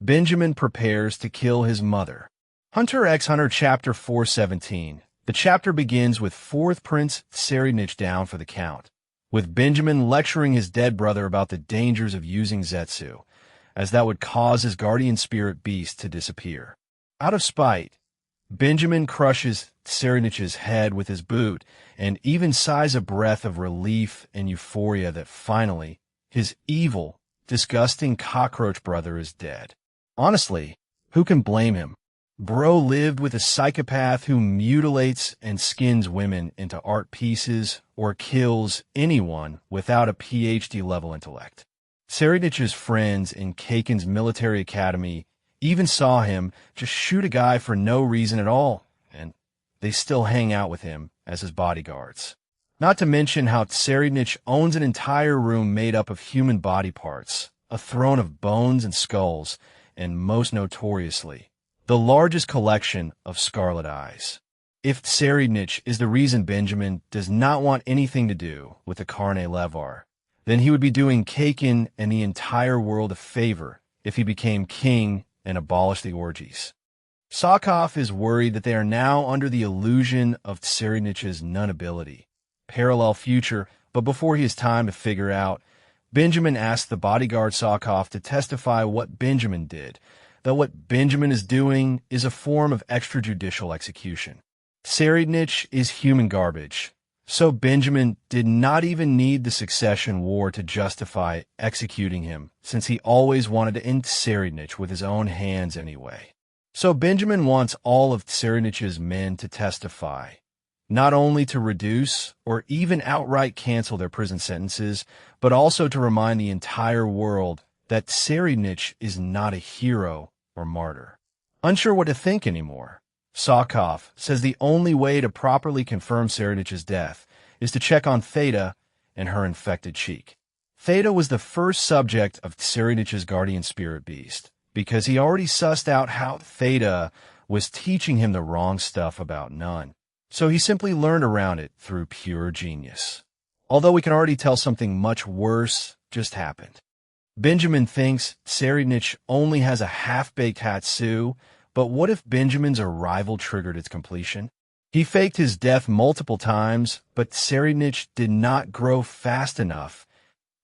Benjamin prepares to kill his mother. Hunter x Hunter Chapter 417. The chapter begins with 4th Prince ShryphonX down for the count, with Benjamin lecturing his dead brother about the dangers of using Zetsu, as that would cause his guardian spirit beast to disappear. Out of spite, Benjamin crushes ShryphonX's head with his boot and even sighs a breath of relief and euphoria that finally, his evil, disgusting cockroach brother is dead. Honestly, who can blame him? Bro lived with a psychopath who mutilates and skins women into art pieces or kills anyone without a PhD-level intellect. ShryphonX's friends in Kaken's military academy even saw him just shoot a guy for no reason at all, and they still hang out with him as his bodyguards. Not to mention how ShryphonX owns an entire room made up of human body parts, a throne of bones and skulls, and most notoriously, the largest collection of scarlet eyes. If ShryphonX is the reason Benjamin does not want anything to do with the Carne Levar, then he would be doing Kaken and the entire world a favor if he became king and abolished the orgies. Sokov is worried that they are now under the illusion of ShryphonX's nun-ability. Parallel future, but before he has time to figure out, Benjamin asks the bodyguard Sokov to testify what Benjamin did, that what Benjamin is doing is a form of extrajudicial execution. ShryphonX is human garbage, so Benjamin did not even need the succession war to justify executing him, since he always wanted to end ShryphonX with his own hands anyway. So Benjamin wants all of ShryphonX's men to testify, not only to reduce or even outright cancel their prison sentences, but also to remind the entire world that ShryphonX is not a hero or martyr. Unsure what to think anymore, Sokov says the only way to properly confirm ShryphonX's death is to check on Theta and her infected cheek. Theta was the first subject of ShryphonX's guardian spirit beast, because he already sussed out how Theta was teaching him the wrong stuff about Nun. So he simply learned around it through pure genius. Although we can already tell something much worse just happened. Benjamin thinks ShryphonX only has a half-baked Hatsu, but what if Benjamin's arrival triggered its completion? He faked his death multiple times, but ShryphonX did not grow fast enough,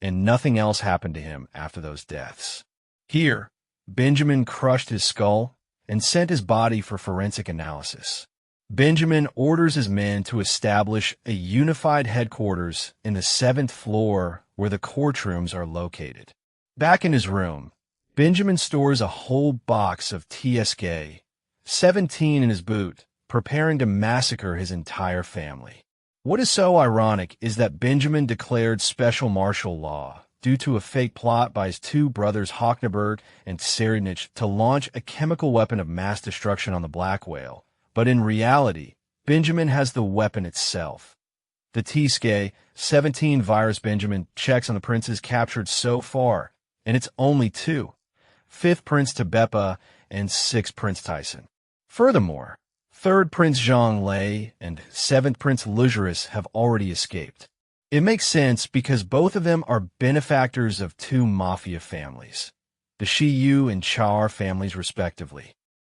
and nothing else happened to him after those deaths. Here, Benjamin crushed his skull and sent his body for forensic analysis. Benjamin orders his men to establish a unified headquarters in the 7th floor where the courtrooms are located. Back in his room, Benjamin stores a whole box of TSK, 17 in his boot, preparing to massacre his entire family. What is so ironic is that Benjamin declared special martial law due to a fake plot by his two brothers Hawknabert and ShryphonX to launch a chemical weapon of mass destruction on the Black Whale. But in reality, Benjamin has the weapon itself. The TSK 17 virus Benjamin checks on the princes captured so far, and it's only 2. 5th Prince Tebepa and 6th Prince Tyson. Furthermore, 3rd Prince Zhang Lei and 7th Prince Lujerus have already escaped. It makes sense because both of them are benefactors of 2 mafia families, the Shiyu and Char families respectively.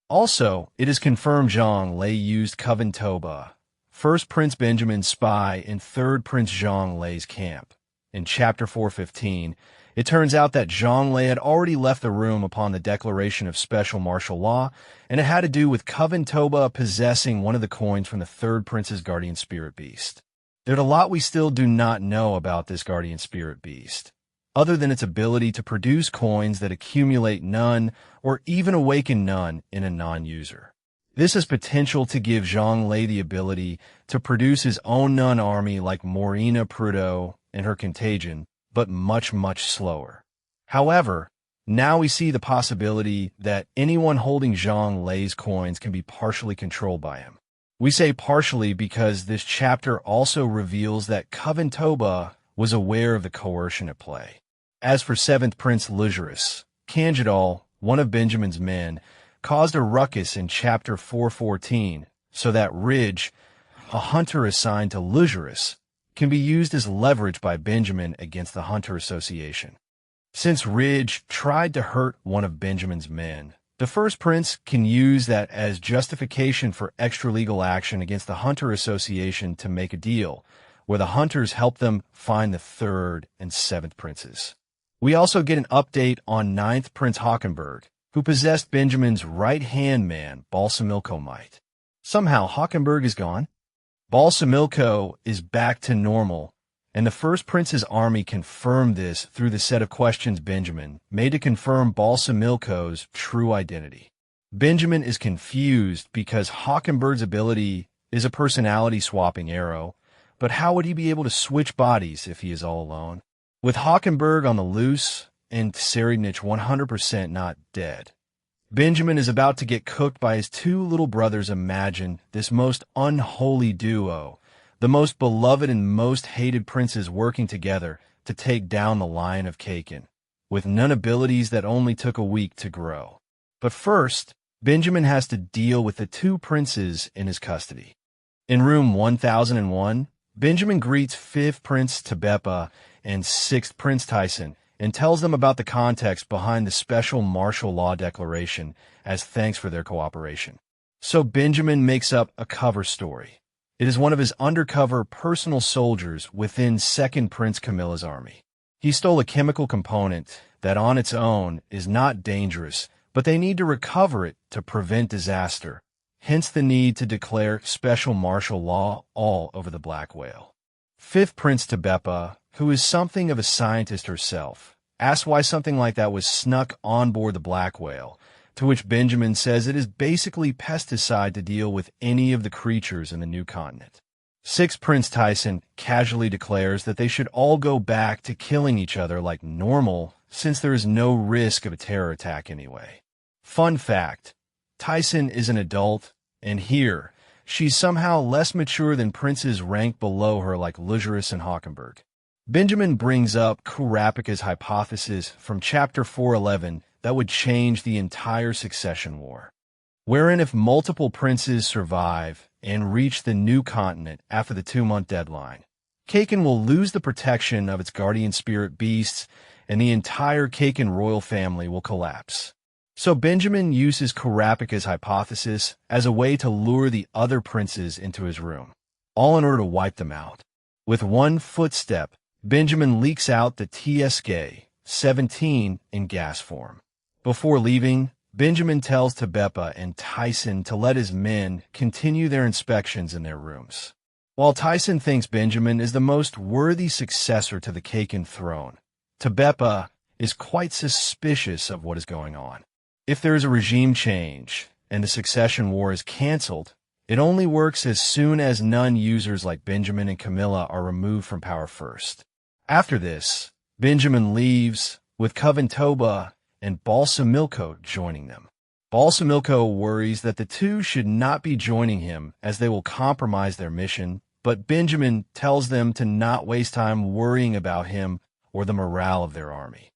Also, it is confirmed Zhang Lei used Coven Toba, 1st Prince Benjamin's spy in 3rd Prince Zhang Lei's camp. In Chapter 415, it turns out that Zhang Lei had already left the room upon the declaration of special martial law, and it had to do with Coven Toba possessing one of the coins from the 3rd Prince's guardian spirit beast. There's a lot we still do not know about this guardian spirit beast, other than its ability to produce coins that accumulate none or even awaken none in a non-user. This has potential to give Zhang Lei the ability to produce his own nun army like Morena Prudo and her Contagion, but much, much slower. However, now we see the possibility that anyone holding Zhang Lei's coins can be partially controlled by him. We say partially because this chapter also reveals that Coven Toba was aware of the coercion at play. As for 7th Prince Lujerus, Kanjidal, one of Benjamin's men, caused a ruckus in Chapter 414 so that Ridge, a hunter assigned to Lujerus, can be used as leverage by Benjamin against the Hunter Association. Since Ridge tried to hurt one of Benjamin's men, the first prince can use that as justification for extra-legal action against the Hunter Association to make a deal, where the Hunters help them find the third and seventh princes. We also get an update on ninth Prince Hockenberg, who possessed Benjamin's right-hand man, Balsamilko Might. Somehow, Hockenberg is gone. Balsamilko is back to normal, and the first prince's army confirmed this through the set of questions Benjamin made to confirm Balsamilko's true identity. Benjamin is confused because Hockenberg's ability is a personality-swapping arrow, but how would he be able to switch bodies if he is all alone? With Hockenberg on the loose and Tsarevich 100% not dead, Benjamin is about to get cooked by his two little brothers. Imagine this most unholy duo, the most beloved and most hated princes working together to take down the Lion of Kakin, with none abilities that only took a week to grow. But first, Benjamin has to deal with the two princes in his custody. In room 1001, Benjamin greets 5th Prince Tebepa and 6th Prince Tyson and tells them about the context behind the special martial law declaration as thanks for their cooperation. So Benjamin makes up a cover story. It is one of his undercover personal soldiers within 2nd Prince Camilla's army. He stole a chemical component that on its own is not dangerous, but they need to recover it to prevent disaster, hence the need to declare special martial law all over the Black Whale. 5th Prince Tebepa, who is something of a scientist herself, asks why something like that was snuck on board the Black Whale, to which Benjamin says it is basically pesticide to deal with any of the creatures in the new continent. 6th Prince Tyson casually declares that they should all go back to killing each other like normal, since there is no risk of a terror attack anyway. Fun fact, Tyson is an adult, and here, she's somehow less mature than princes ranked below her like Lugerus and Hockenberg. Benjamin brings up Kurapika's hypothesis from Chapter 411 that would change the entire succession war, wherein if multiple princes survive and reach the new continent after the 2-month deadline, Kakin will lose the protection of its guardian spirit beasts, and the entire Kakin royal family will collapse. So Benjamin uses Kurapika's hypothesis as a way to lure the other princes into his room, all in order to wipe them out. With one footstep, Benjamin leaks out the TSK-17 in gas form. Before leaving, Benjamin tells Tebepa and Tyson to let his men continue their inspections in their rooms. While Tyson thinks Benjamin is the most worthy successor to the Kakin throne, Tebepa is quite suspicious of what is going on. If there is a regime change and the succession war is canceled, it only works as soon as non-users like Benjamin and Camilla are removed from power first. After this, Benjamin leaves, with Coventoba and Balsamilko joining them. Balsamilko worries that the two should not be joining him as they will compromise their mission, but Benjamin tells them to not waste time worrying about him or the morale of their army.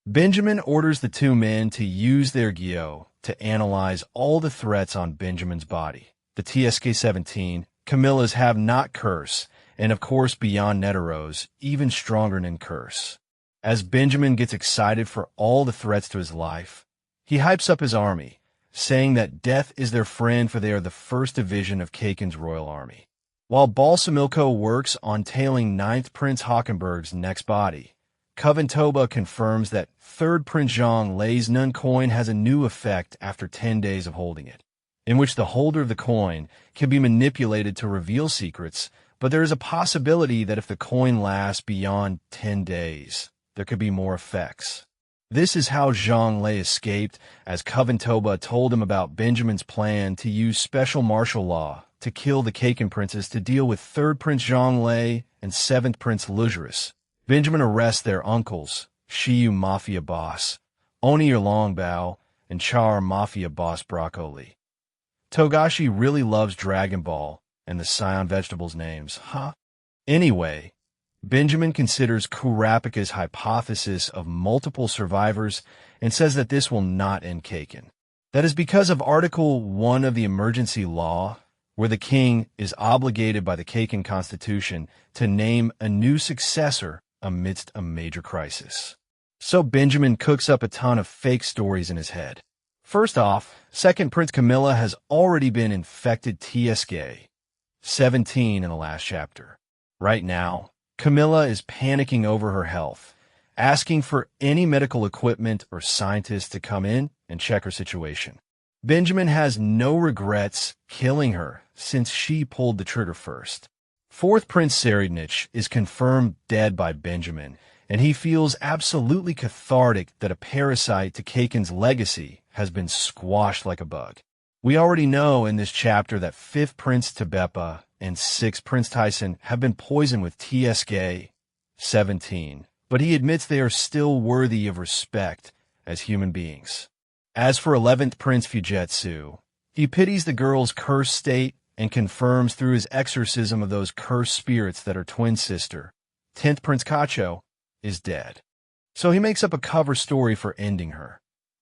Benjamin orders the two men to use their Gyo to analyze all the threats on Benjamin's body. The TSK-17, Camilla's have not curse, and of course beyond Neteros, even stronger than curse. As Benjamin gets excited for all the threats to his life, he hypes up his army, saying that death is their friend for they are the 1st division of Kakin's royal army. While Balsamilko works on tailing 9th Prince Hockenberg's next body, Coventoba confirms that 3rd Prince Zhang Lei's Nun coin has a new effect after 10 days of holding it, in which the holder of the coin can be manipulated to reveal secrets, but there is a possibility that if the coin lasts beyond 10 days, there could be more effects. This is how Zhang Lei escaped, as Coventoba told him about Benjamin's plan to use special martial law to kill the Kakin princes to deal with 3rd Prince Zhang Lei and 7th Prince Lugerus. Benjamin arrests their uncles, Shiyu Mafia boss, Oni Longbao, and Char Mafia boss Broccoli. Togashi really loves Dragon Ball and the Scion vegetables names, huh? Anyway, Benjamin considers Kurapika's hypothesis of multiple survivors and says that this will not end Kakin. That is because of Article 1 of the Emergency Law, where the king is obligated by the Kakin Constitution to name a new successor amidst a major crisis. So Benjamin cooks up a ton of fake stories in his head. First off, second Prince Camilla has already been infected TSK 17 in the last chapter. Right now, Camilla is panicking over her health, asking for any medical equipment or scientists to come in and check her situation. Benjamin has no regrets killing her since she pulled the trigger first. Fourth Prince ShryphonX is confirmed dead by Benjamin, and he feels absolutely cathartic that a parasite to Kaken's legacy has been squashed like a bug. We already know in this chapter that 5th Prince Tebepa and 6th Prince Tyson have been poisoned with TSK 17, but he admits they are still worthy of respect as human beings. As for 11th Prince Fujetsu, he pities the girl's cursed state and confirms through his exorcism of those cursed spirits that her twin sister, 10th Prince Kacho, is dead. So he makes up a cover story for ending her,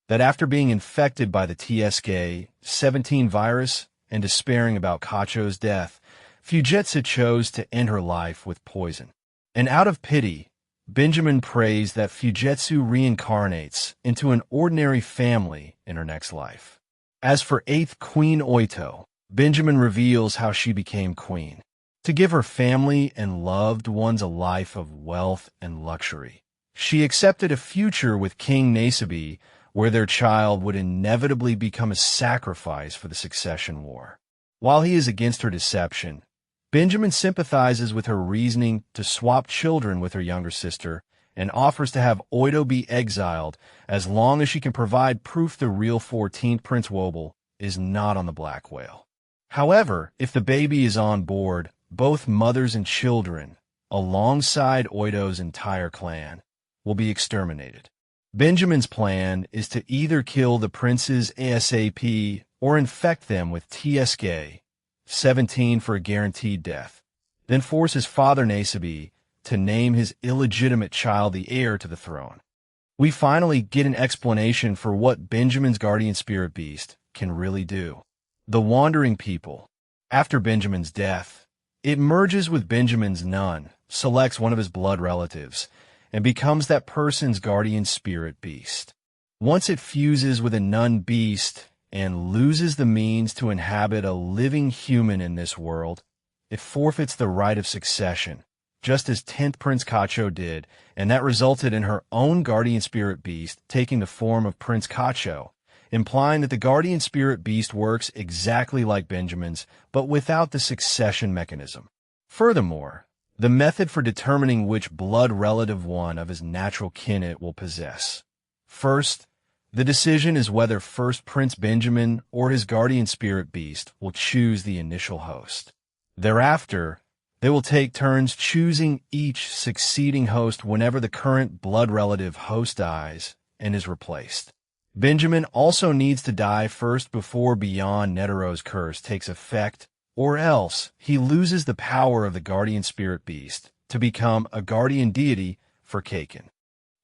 that after being infected by the TSK 17 virus and despairing about Kacho's death, Fujetsu chose to end her life with poison. And out of pity, Benjamin prays that Fujetsu reincarnates into an ordinary family in her next life. As for 8th Queen Oito, Benjamin reveals how she became queen, to give her family and loved ones a life of wealth and luxury. She accepted a future with King Nasabi, where their child would inevitably become a sacrifice for the succession war. While he is against her deception, Benjamin sympathizes with her reasoning to swap children with her younger sister and offers to have Oito be exiled as long as she can provide proof the real 14th Prince Wobble is not on the Black Whale. However, if the baby is on board, both mothers and children, alongside Oito's entire clan, will be exterminated. Benjamin's plan is to either kill the princes ASAP or infect them with TSK 17 for a guaranteed death, then force his father Nasabi to name his illegitimate child the heir to the throne. We finally get an explanation for what Benjamin's guardian spirit beast can really do. The Wandering People. After Benjamin's death, it merges with Benjamin's nun, selects one of his blood relatives, and becomes that person's guardian spirit beast. Once it fuses with a nun beast and loses the means to inhabit a living human in this world, it forfeits the right of succession, just as 10th Prince Kacho did, and that resulted in her own guardian spirit beast taking the form of Prince Kacho, implying that the guardian spirit beast works exactly like Benjamin's, but without the succession mechanism. Furthermore, the method for determining which blood relative one of his natural kin it will possess. First, the decision is whether first Prince Benjamin or his guardian spirit beast will choose the initial host. Thereafter, they will take turns choosing each succeeding host whenever the current blood relative host dies and is replaced. Benjamin also needs to die first before Beyond Netero's curse takes effect, or else he loses the power of the guardian spirit beast to become a guardian deity for Kaken.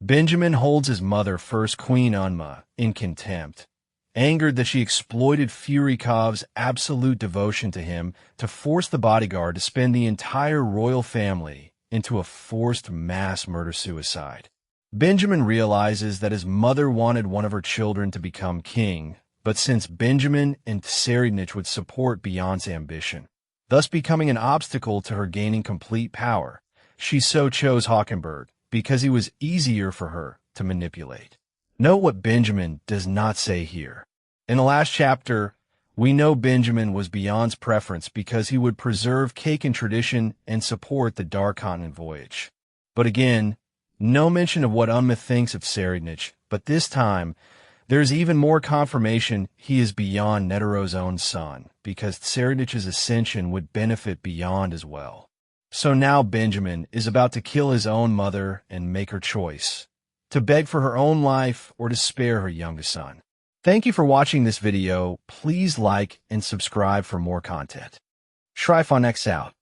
Benjamin holds his mother, First Queen Unma, in contempt, angered that she exploited Furykov's absolute devotion to him to force the bodyguard to spin the entire royal family into a forced mass murder-suicide. Benjamin realizes that his mother wanted one of her children to become king, but since Benjamin and ShryphonX would support Beyond's ambition, thus becoming an obstacle to her gaining complete power, she so chose Hawkenberg because he was easier for her to manipulate. Note what Benjamin does not say here. In the last chapter, we know Benjamin was Beyond's preference because he would preserve Kaken tradition and support the Dark Continent voyage. But again, no mention of what Unma thinks of ShryphonX, but this time, there's even more confirmation he is Beyond Netero's own son, because ShryphonX's ascension would benefit Beyond as well. So now Benjamin is about to kill his own mother and make her choice, to beg for her own life or to spare her youngest son. Thank you for watching this video. Please like and subscribe for more content. ShryphonX out.